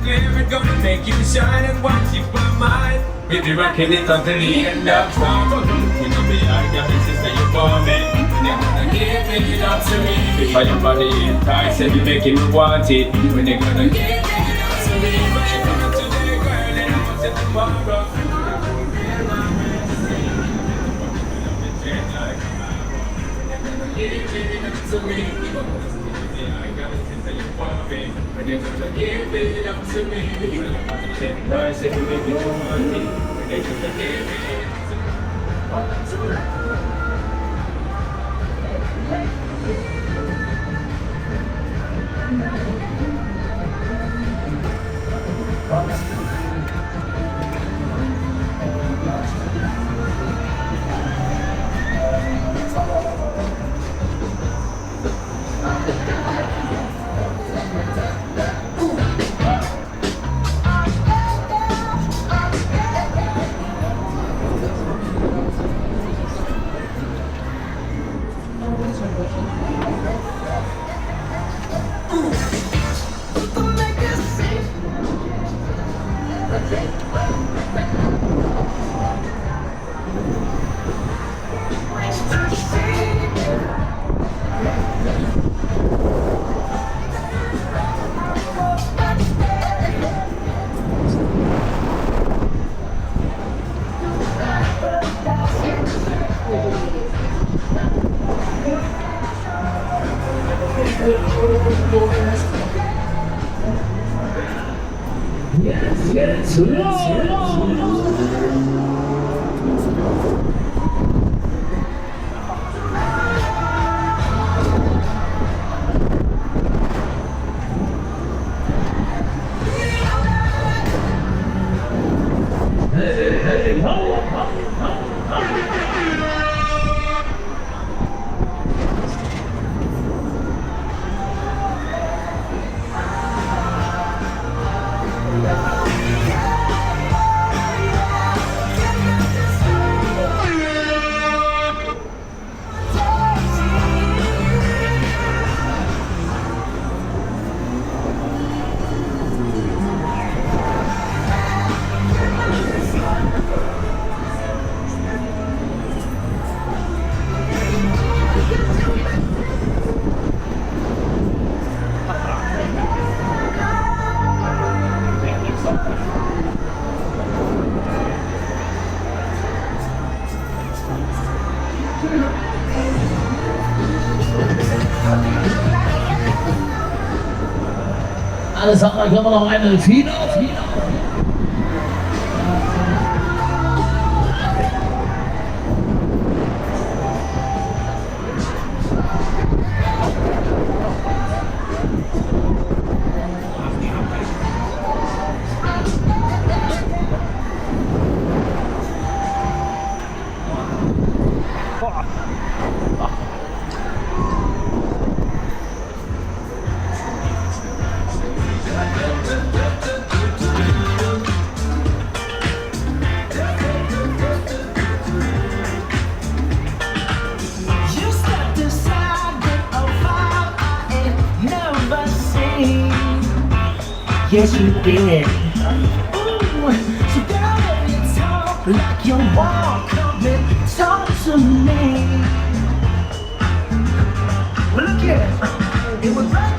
clear, it's gonna make you shine and watch you for mine. We'll be rocking it until the end of time. You know me, I got this sister, you for me. And you're gonna give it up to me. Before your body is tight, said you're making me want it. When you're gonna give it up to me. But you're coming today, girl, and I'm gonna say tomorrow. Give it up to me. I got it since you want me. When you're gonna give it up to me. You're gonna say, I said you make me want it. When you're gonna give it up to me. Jetzt, alles andere können wir noch eine Fino. Yes, you did. Ooh, so girl, you talk like you walk up and talk to me. Well, look here, it was right.